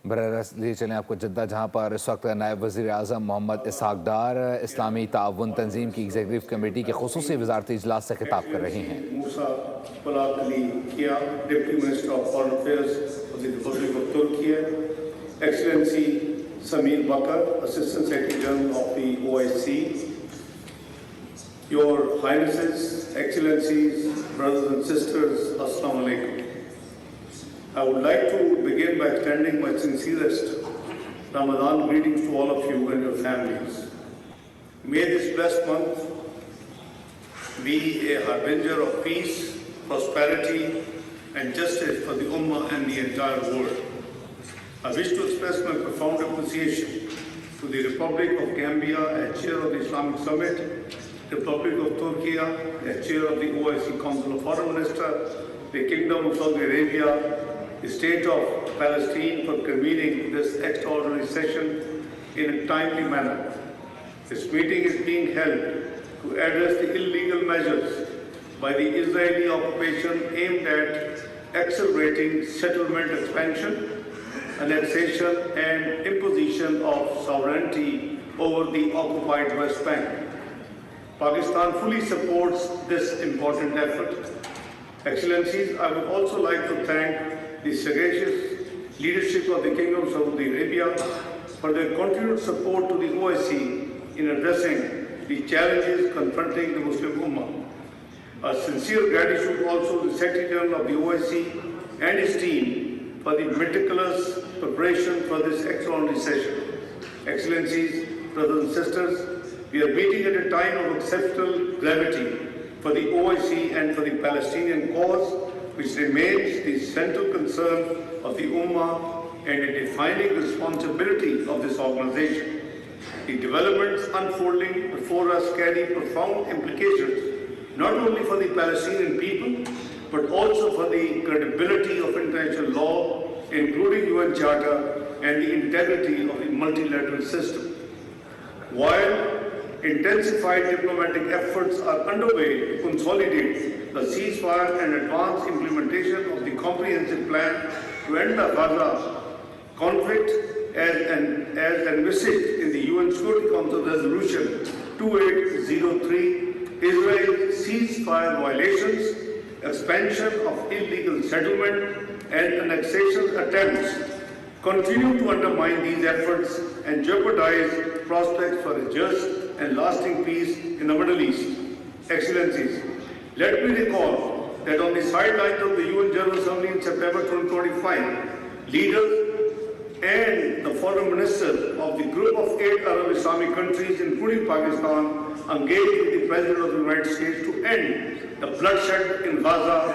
बरस लिए चलें आपको जद्दा, जहाँ पर इस वक्त नायब वज़ीर आज़म मोहम्मद इस्हाक़ डार इस्लामी ताउन तंजीम की एग्जीक्यूटिव कमेटी के खुसूसी वज़ारती इजलास से खिताब कर रहे हैं। Deputy Minister of Foreign Affairs of the Republic of Turkey, Excellency Samir Bakar, Assistant Secretary General of the OIC, Your Highnesses, Excellencies, brothers and sisters, Assalamu alaikum. I would like to begin by extending my sincerest Ramadan greetings to all of you and your families. May this blessed month be a harbinger of peace, prosperity and justice for the Ummah and the entire world. I wish to express my profound appreciation to the Republic of Gambia as chair of the Islamic Summit, Republic of Turkey as chair of the OIC Council of Foreign Ministers, the Kingdom of Saudi Arabia, the State of Palestine for convening this extraordinary session in a timely manner. This meeting is being held to address the illegal measures by the Israeli occupation aimed at accelerating settlement expansion, annexation and imposition of sovereignty over the occupied West Bank. Pakistan fully supports this important effort. Excellencies, I would also like to thank the sagacious leadership of the Kingdom of Saudi Arabia for their continued support to the OIC in addressing the challenges confronting the Muslim Ummah. A sincere gratitude also to the Secretary General of the OIC and his team for the meticulous preparation for this extraordinary session. Excellencies, brothers and sisters, we are meeting at a time of exceptional gravity for the OIC and for the Palestinian cause, which remains the central concern of the Ummah and a defining responsibility of this organization. The developments unfolding before us carry profound implications not only for the Palestinian people, but also for the credibility of international law, including UN Charter and the integrity of the multilateral system. While intensified diplomatic efforts are underway to consolidate the ceasefire and advance implementation of the comprehensive plan to end the Gaza conflict as envisaged in the UN Security Council Resolution 2803, Israel's ceasefire violations, expansion of illegal settlement and annexation attempts continue to undermine these efforts and jeopardize prospects for a just and lasting peace in the Middle East. Excellencies, let me recall that on the sidelines of the UN General Assembly in September 2025, leaders and the foreign ministers of the group of 8 Arab Islamic countries, including Pakistan, engaged with the President of the United States to end the bloodshed in Gaza,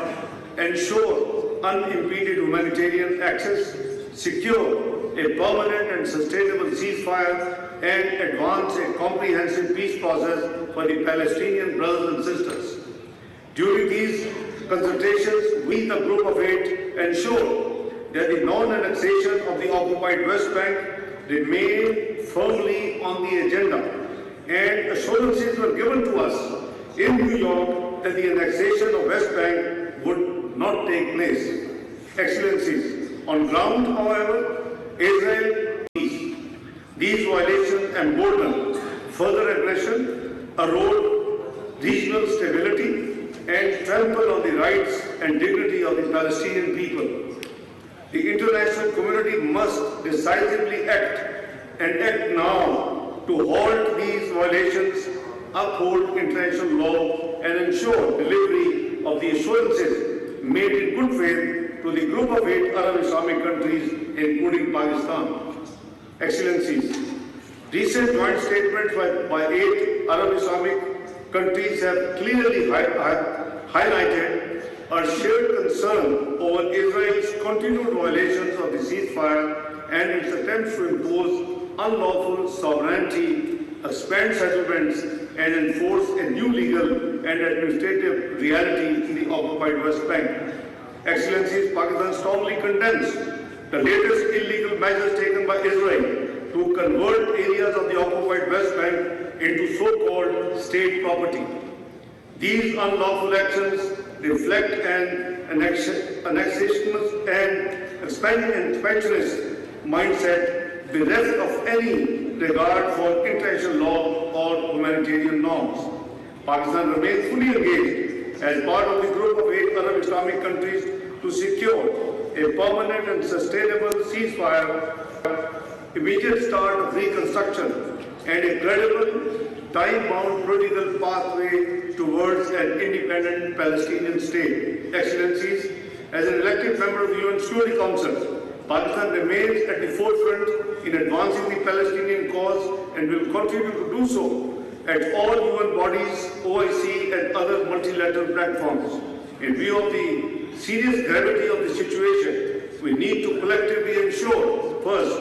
ensure unimpeded humanitarian access, secure a permanent and sustainable ceasefire, and advance a comprehensive peace process for the Palestinian brothers and sisters. During these consultations, we, the Group of 8, ensured that the non-annexation of the occupied West Bank remained firmly on the agenda, and assurances were given to us in New York that the annexation of West Bank would not take place. Excellencies, on ground, however, Israel these violations embolden further aggression, erode regional stability, and trample on the rights and dignity of the Palestinian people. The international community must decisively act and act now to halt these violations, uphold international law, and ensure delivery of the assurances made in good faith to the group of 8 Arab Islamic countries, including Pakistan. Excellencies, recent joint statements by 8 Arab Islamic countries have clearly highlighted our shared concern over Israel's continued violations of the ceasefire and its attempts to impose unlawful sovereignty, expand settlements, and enforce a new legal and administrative reality in the occupied West Bank. Excellencies, Pakistan strongly condemns the latest illegal measures taken by Israel to convert areas of the occupied West Bank into so-called state property. These unlawful actions reflect an annexationist and expansionist mindset bereft of any regard for international law or humanitarian norms. Pakistan remains fully engaged as part of the group of 8 Arab Islamic countries to secure a permanent and sustainable ceasefire, immediate start of reconstruction, and a credible, time-bound political pathway towards an independent Palestinian state. Excellencies, as an elected member of the UN Security Council, Pakistan remains at the forefront in advancing the Palestinian cause and will continue to do so at all UN bodies, OIC and other multilateral platforms. In view of the serious gravity of the situation, we need to collectively ensure, first,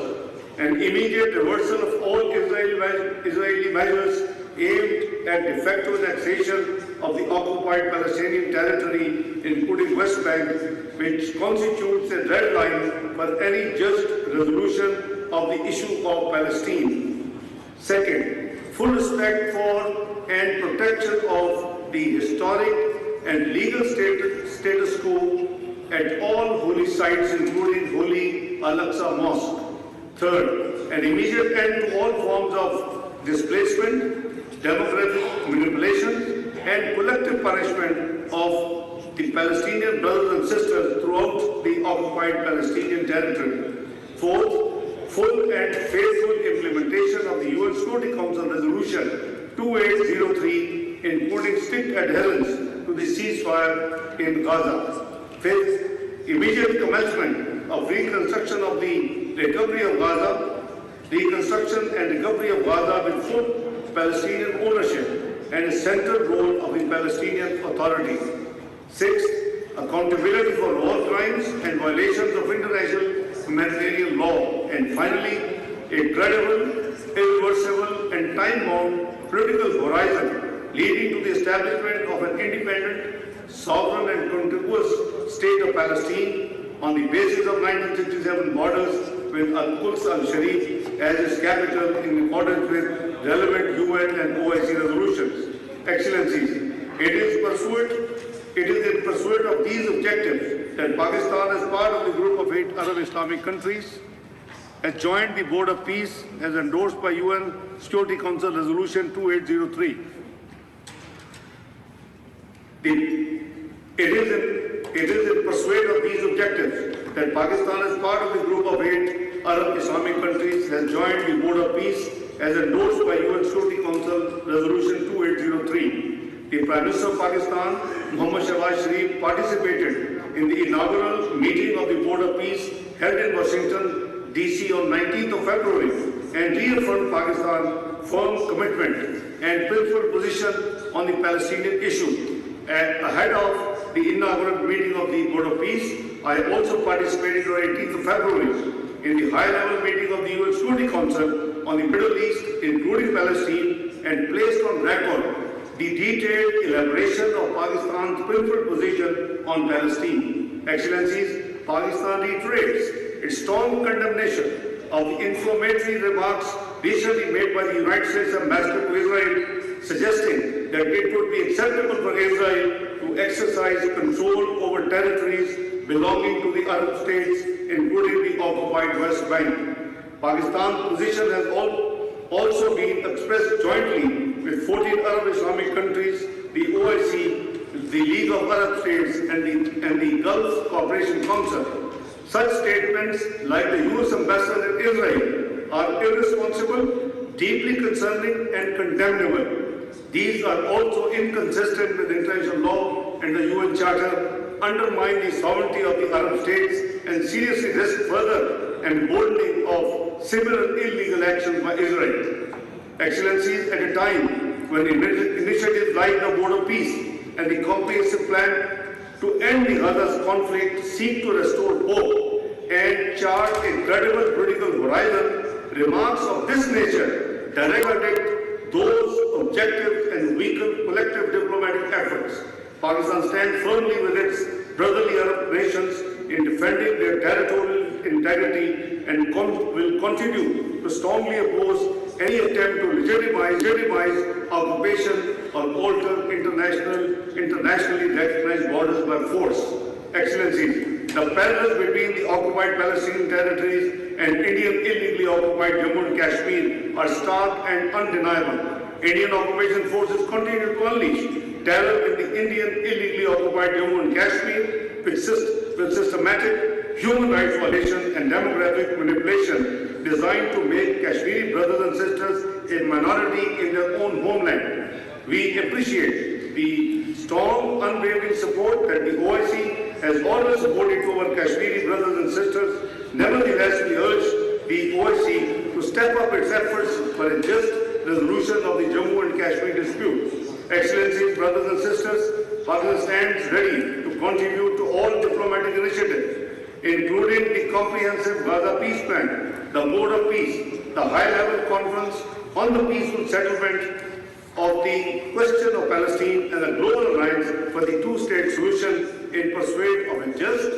an immediate reversal of all Israeli measures aimed at de facto annexation of the occupied Palestinian territory, including West Bank, which constitutes a red line for any just resolution of the issue of Palestine. Second, full respect for and protection of the historic and legal status quo at all holy sites, including Holy Al-Aqsa Mosque. Third, an immediate end to all forms of displacement, demographic manipulation, and collective punishment of the Palestinian brothers and sisters throughout the occupied Palestinian territory. Fourth, full and faithful implementation of the UN Security Council Resolution 2803, including strict adherence to the ceasefire in Gaza. Fifth, immediate commencement of reconstruction of the recovery of Gaza, reconstruction and recovery of Gaza with full Palestinian ownership and a central role of the Palestinian Authority. Sixth, accountability for war crimes and violations of international humanitarian law. And finally, a credible, irreversible and time-bound political horizon leading to the establishment of an independent, sovereign and contiguous state of Palestine on the basis of 1967 borders with Al-Quds al-Sharif as its capital in accordance with relevant UN and OIC resolutions. Excellencies, it is in pursuit of these objectives that Pakistan, as part of the group of 8 Arab Islamic countries, has joined the Board of Peace as endorsed by UN Security Council Resolution 2803. It is in pursuit of these objectives that Pakistan, as part of the group of 8 Arab Islamic countries, has joined the Board of Peace as endorsed by UN Security Council Resolution 2803. The Prime Minister of Pakistan, Muhammad Shahbaz Sharif, participated in the inaugural meeting of the Board of Peace held in Washington, D.C. on 19th of February and reaffirmed Pakistan's firm commitment and principled position on the Palestinian issue. Ahead of the inaugural meeting of the Board of Peace, I also participated on 18th of February in the high-level meeting of the UN Security Council on the Middle East, including Palestine, and placed on record the detailed elaboration of Pakistan's principled position on Palestine. Excellencies, Pakistan reiterates its strong condemnation of the inflammatory remarks recently made by the United States Ambassador to Israel, suggesting that it would be acceptable for Israel to exercise control over territories belonging to the Arab states, including the occupied West Bank. Pakistan's position has also been expressed jointly with 14 Arab Islamic countries, the OIC, the League of Arab States, and the Gulf Cooperation Council. Such statements, like the US Ambassador in Israel, are irresponsible, deeply concerning, and condemnable. These are also inconsistent with international law and the UN Charter, undermine the sovereignty of the Arab states, and seriously risk further emboldening of similar illegal actions by Israel. Excellencies, at a time when initiatives like the Board of Peace and the comprehensive plan to end the Gaza conflict seek to restore hope and chart a credible political horizon, remarks of this nature contradict those objectives and weaken collective diplomatic efforts. Pakistan stands firmly with its brotherly Arab nations in defending their territorial integrity and will continue to strongly oppose any attempt to legitimize occupation or alter internationally recognized borders by force. Excellencies, the parallels between the occupied Palestinian territories and Indian illegally occupied Jammu and Kashmir are stark and undeniable. Indian occupation forces continue to unleash terror in the Indian illegally occupied Jammu and Kashmir with systematic human rights violation and demographic manipulation designed to make Kashmiri brothers and sisters a minority in their own homeland. We appreciate the strong, unwavering support that the OIC has always supported to our Kashmiri brothers and sisters. Nevertheless, we urge the OIC to step up its efforts for a just resolution of the Jammu and Kashmir dispute. Excellencies, brothers and sisters, Pakistan stands ready to contribute to all diplomatic initiatives, including the comprehensive Gaza peace plan, the Board of Peace, the high-level conference on the peaceful settlement of the question of Palestine and a global alliance for the two-state solution in pursuit of a just,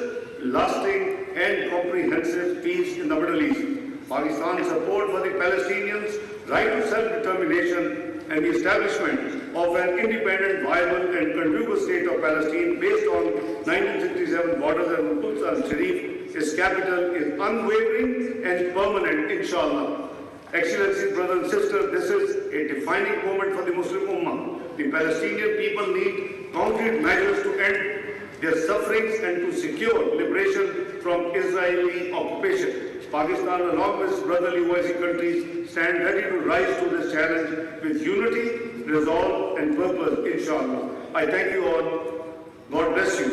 lasting and comprehensive peace in the Middle East. Pakistan's support for the Palestinians' right to self-determination and the establishment of an independent, viable and contiguous state of Palestine based on 1967 borders and Quds al-Sharif, its capital, is unwavering and permanent, inshallah. Excellencies, brothers and sisters, this is a defining moment for the Muslim Ummah. The Palestinian people need concrete measures to end their sufferings and to secure liberation from Israeli occupation. Pakistan, along with its brotherly OIC countries, stand ready to rise to this challenge with unity, resolve and purpose, inshallah. I thank you all. God bless you.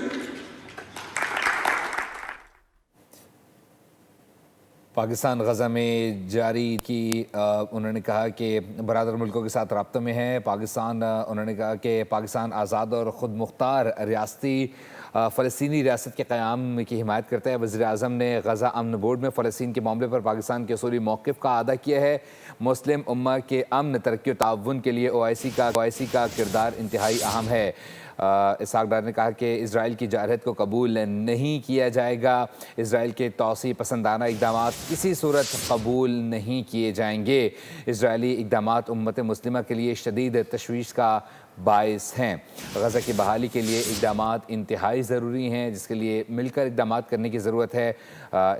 Pakistan गज़ा में जारी की उन्होंने कहा कि बरादर मुल्कों के साथ राब्ते में है उन्होंने कहा कि पाकिस्तान आज़ाद और ख़ुद मुख्तार रियासती फ़लस्तीनी रियासत के क़याम की हिमायत करता है। वज़ीर आज़म ने गज़ा अमन बोर्ड में फ़लस्तीन के मामले पर पाकिस्तान के असूली मौक़िफ़ का अदा किया है। मुस्लिम उम्मा के अमन, तरक्की और ताउन के लिए OIC का किरदार इंतहाई अहम है। इसाक डार ने कहा कि इजराइल की जारहत को कबूल नहीं किया जाएगा। इजराइल के तौसी पसंदाना इक़दामात किसी सूरत कबूल नहीं किए जाएंगे। इजरायली इक़दामात उम्मत मुस्लिमा के लिए शदीद तशवीश का बायस हैं। गज़ा की बहाली के लिए इक़दामात इंतहाई ज़रूरी हैं, जिसके लिए मिलकर इक़दामात करने की ज़रूरत है।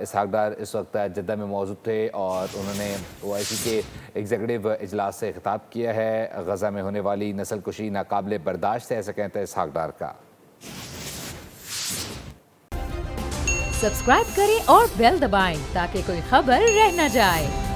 इसहाक डार इस वक्त जद्दा में मौजूद थे और उन्होंने OIC के एग्जीक्यूटिव इजलास से खिताब किया है। गज़ा में होने वाली नस्लकुशी नाकाबिले बर्दाश्त है, ऐसा कहता है इसहाक डार का। सब्सक्राइब करें और बेल दबाएं ताकि कोई खबर रह न जाए।